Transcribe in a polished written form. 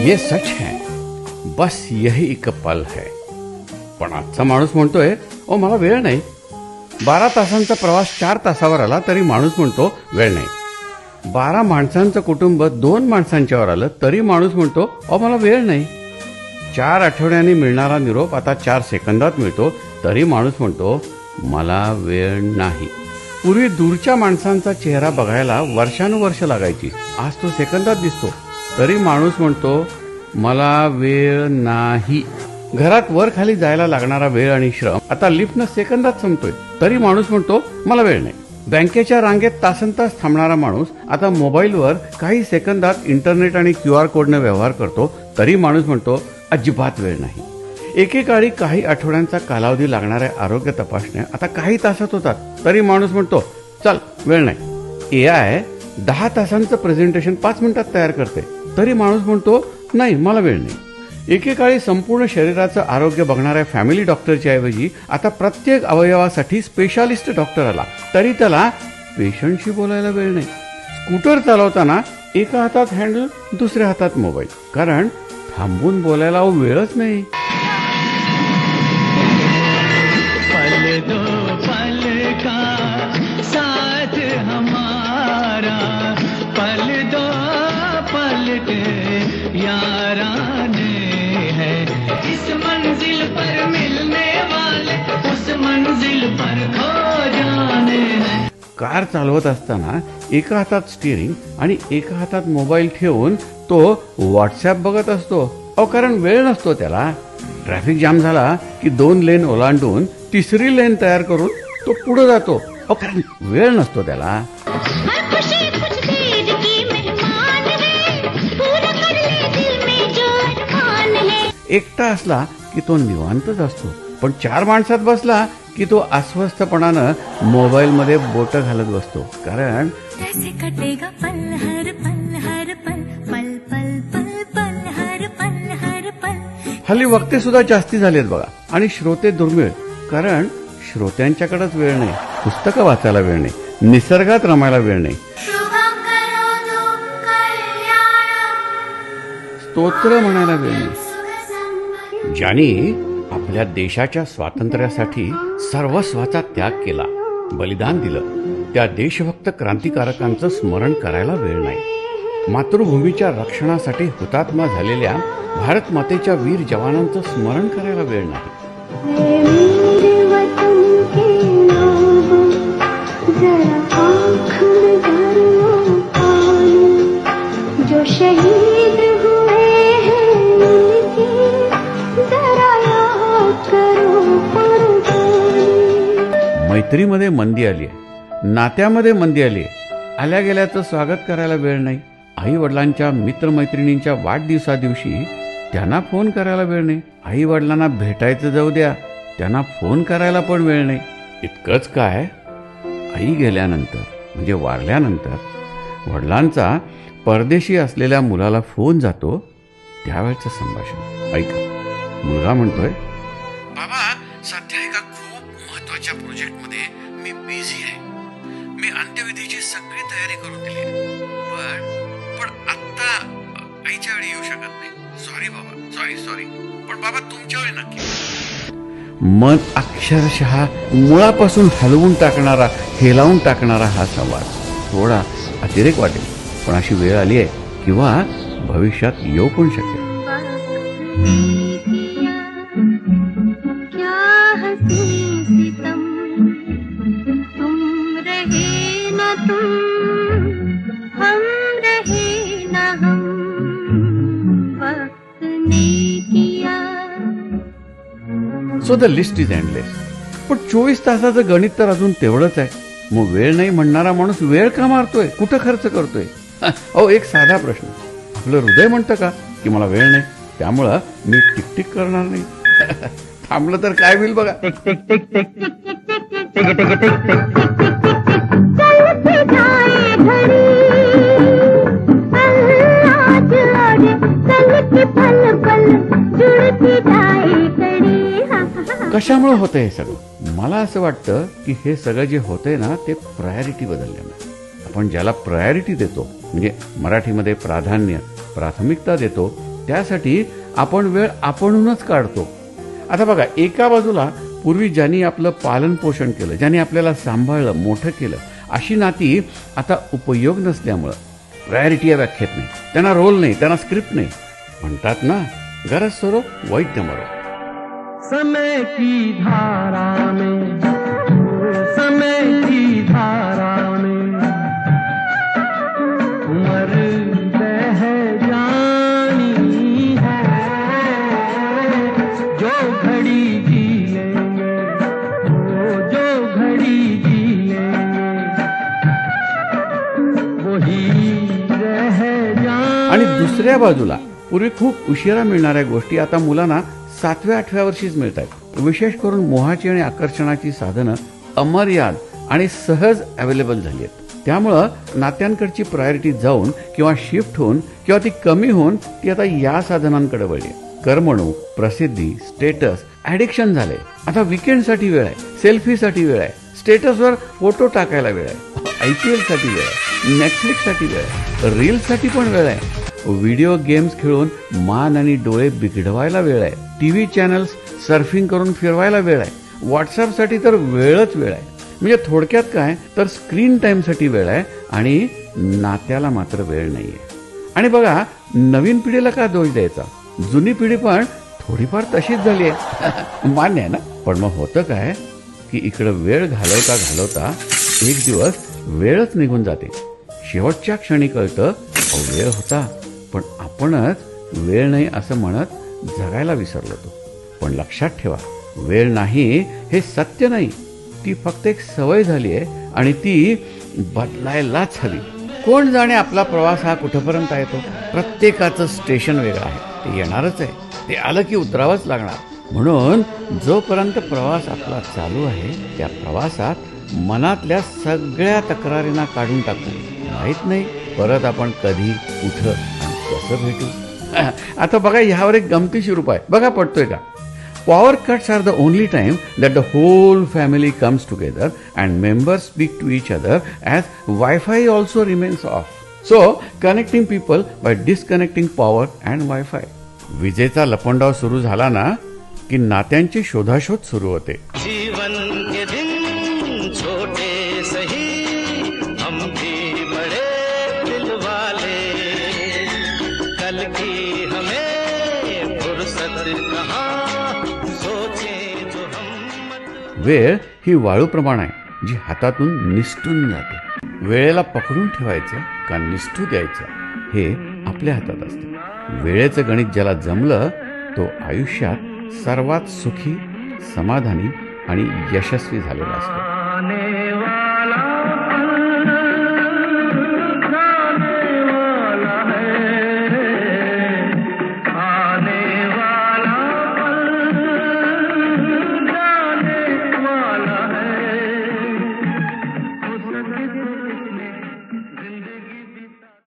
ये सच है, बस यही एक पल है. पण आजचा माणूस म्हणतोय ओ मला वेळ नाही. 12 तासांचा प्रवास 4 तासावर आला तरी माणूस म्हणतो वेळ नाही. 12 माणसांचं कुटुंब 2 माणसांच्यावर आलं तरी माणूस म्हणतो अहो मला वेळ नाही. 4 आठवड्यांनी मिळणारा निरोप आता 4 सेकंदात मिळतो तरी माणूस म्हणतो मला वेळ नाही. पूर्वी दूरच्या माणसांचा चेहरा बघायला वर्षानुवर्ष लागायची. आज तो सेकंदात दिसतो तरी माणूस म्हणतो मला वेळ नाही. घरात वर खाली जायला लागणारा वेळ आणि श्रम आता लिफ्टनं सेकंदात संपतोय तरी माणूस म्हणतो मला वेळ नाही. बँकेच्या रांगेत तासनतास थांबणारा माणूस आता मोबाईलवर काही सेकंदात इंटरनेट आणि QR कोडनं व्यवहार करतो तरी माणूस म्हणतो अजिबात वेळ नाही. एकेकाळी काही आठवड्यांचा कालावधी लागणाऱ्या आरोग्य तपासण्या आता काही तासात होतात तरी माणूस म्हणतो चल वेळ नाही. AI 10 तासांचं प्रेझेंटेशन 5 मिनिटात तयार करते तरी माणूस म्हणतो नाही मला वेळ नाही. एकेकाळी संपूर्ण शरीराचं आरोग्य बघणाऱ्या फॅमिली डॉक्टरच्या ऐवजी आता प्रत्येक अवयवासाठी स्पेशालिस्ट डॉक्टर आला तरी त्याला पेशंटशी बोलायला वेळ नाही. स्कूटर चालवताना एका हातात हँडल दुसऱ्या हातात मोबाईल, कारण थांबून बोलायला वेळच नाही. पल दो पल का साथ हमारा, पल दो पल के याराने है, इस मंजिल पर मिलने वाले उस मंजिल पर खो जाने हैं. कार चालवत असताना एका हातात स्टिअरिंग आणि एका हातात मोबाईल ठेवून तो व्हॉट्सअप बघत असतो. अहो कारण वेळ नसतो त्याला. ट्रॅफिक जाम झाला की 2 लेन ओलांडून 3री लेन तयार करून तो पुढे जातो. अहो कारण वेळ नसतो त्याला. एकटा असला की तो निवांतच असतो, पण 4 माणसात बसला की तो अस्वस्थपणानं मोबाईल मध्ये बोट घालत बसतो. कारण हल्ली वक्ते सुद्धा जास्ती झालेत बघा आणि श्रोते दुर्मिळ, कारण श्रोत्यांच्याकडेच वेळ नाही. पुस्तकं वाचायला वेळ नाही, निसर्गात रमायला वेळ नाही, स्तोत्र म्हणायला वेळ नाही. ज्यांनी आपल्या देशाच्या स्वातंत्र्यासाठी सर्वस्वाचा त्याग केला, बलिदान दिलं, त्या देशभक्त क्रांतिकारकांचं स्मरण करायला वेळ नाही. मातृभूमीच्या रक्षणासाठी हुतात्मा झालेल्या भारत मातेच्या वीर जवानांचं स्मरण करायला वेळ नाही. मैत्रीमध्ये मंदी आली आहे, नात्यामध्ये मंदी आली आहे. आल्या गेल्याचं स्वागत करायला वेळ नाही. आई वडिलांच्या मित्रमैत्रिणींच्या वाढदिवसा दिवशी त्यांना फोन करायला वेळ नाही. आई वडिलांना भेटायचं जाऊ द्या, त्यांना फोन करायला पण वेळ नाही. इतकंच काय, आई गेल्यानंतर म्हणजे वारल्यानंतर वडिलांचा परदेशी असलेल्या मुलाला फोन जातो, त्यावेळचं संभाषण ऐका. मुलगा म्हणतोय बाबा सध्या एका खूप महत्वाच्या प्रोजेक्टमध्ये मी बिझी आहे. मी अंत्यविधीची सगळी तयारी करून दिली आहे, पण आत्ता आईच्या वेळी येऊ शकत नाही. सॉरी बाबा, सॉरी. पण बाबा तुमच्या वेळी नक्की. मन अक्षरशः मुळापासून हलवून टाकणारा, हेलावून टाकणारा हा संवाद. थोडा अतिरेक वाटेल, पण अशी वेळ आली आहे किंवा भविष्यात येऊ पण शकेल. So the list is endless. पण 24 तासाचं गणित तर अजून तेवढंच आहे. मग वेळ नाही म्हणणारा माणूस वेळ का मारतोय, कुठं खर्च करतोय? अहो एक साधा प्रश्न, आपलं हृदय म्हणतं का की मला वेळ नाही, त्यामुळं मी टिकटिक करणार नाही. थांबलं तर काय होईल बघा. कशामुळे होतं हे सगळं? मला असं वाटतं की हे सगळं जे होतंय ना ते प्रायोरिटी बदलल्यामुळे. आपण ज्याला प्रायोरिटी देतो, म्हणजे मराठीमध्ये प्राधान्य, प्राथमिकता देतो, त्यासाठी आपण वेळ आपणहूनच काढतो. आता बघा, एका बाजूला पूर्वी ज्यांनी आपलं पालन पोषण केलं, ज्यांनी आपल्याला सांभाळलं, मोठं केलं, अशी नाती आता उपयोग नसल्यामुळं प्रायोरिटी या व्याख्येत नाही, त्यांना रोल नाही, त्यांना स्क्रिप्ट नाही. म्हणतात ना, गरज सरो वैद्य मरो. समय की धारा में, समय की धारा में उम्र बह जानी है. जो घड़ी जी लेंगे, जो घड़ी जी लेंगे वही रह जानी. आणि दुसऱ्या बाजूला पूर्वी खूप उशिरा मिळणाऱ्या गोष्टी आता मुलांना 7व्या-8व्या वर्षीच मिळत आहेत. विशेष करून मोहाची आणि आकर्षणाची साधनं अमर्याद आणि सहज अवेलेबल झाली आहेत. त्यामुळं नात्यांकडची प्रायोरिटी जाऊन किंवा शिफ्ट होऊन किंवा ती कमी होऊन ती आता या साधनांकडे वळली. करमणूक, प्रसिद्धी, स्टेटस, ॲडिक्शन झाले. आता विकेंडसाठी वेळ आहे, सेल्फीसाठी वेळ आहे, स्टेटसवर फोटो टाकायला वेळ आहे, IPL साठी वेळ आहे, नेटफ्लिक्ससाठी वेळ आहे, रील्ससाठी पण वेळ आहे, व्हिडिओ गेम्स खेळून मान आणि डोळे बिघडवायला वेळ आहे, TV चॅनल्स सर्फिंग करून फिरवायला वेळ आहे, व्हॉट्सअपसाठी तर वेळच वेळ आहे. म्हणजे थोडक्यात काय तर स्क्रीन टाईमसाठी वेळ आहे आणि नात्याला मात्र वेळ नाहीये. आणि बघा, नवीन पिढीला का दोष द्यायचा, जुनी पिढी पण थोडीफार तशीच झाली आहे. मान्य आहे ना. पण मग होतं काय की इकडं वेळ घालवता घालवता एक दिवस वेळच निघून जाते. शेवटच्या क्षणी कळतं वेळ होता, पण आपणच वेळ नाही असं म्हणत जगायला विसरलो होतो. पण लक्षात ठेवा, वेळ नाही हे सत्य नाही, ती फक्त एक सवय झाली आहे आणि ती बदलायलाच हवी. कोण जाणे आपला प्रवास हा कुठपर्यंत येतो. प्रत्येकाचं स्टेशन वेगळं आहे, ते येणारच आहे, ते आलं की उतरावंच लागणार. म्हणून जोपर्यंत प्रवास आपला चालू आहे त्या प्रवासात मनातल्या सगळ्या तक्रारींना काढून टाकू. माहित नाही परत आपण कधी, कुठं आणि कसं भेटू. आता बघा, ह्यावर एक गमतीशीर उपाय बघा पडतोय का. Power cuts are the only time that the whole family comes together and members speak to each other, as Wi-Fi also remains off. So, connecting people by disconnecting power and Wi-Fi. विजेचा लपंडाव सुरू झाला ना की नात्यांची शोधाशोध सुरू होते. जीवन के दिन छोटे सही, हम भी बड़े दिल वाले, कल की हमें फुर्सत कहाँ, वेळ ही वाळूप्रमाण आहे जी हातातून निसटून जाते. वेळेला पकडून ठेवायचं का निसटू द्यायचं हे आपल्या हातात असते. वेळेचं गणित ज्याला जमलं तो आयुष्यात सर्वात सुखी, समाधानी आणि यशस्वी झालेला असतो.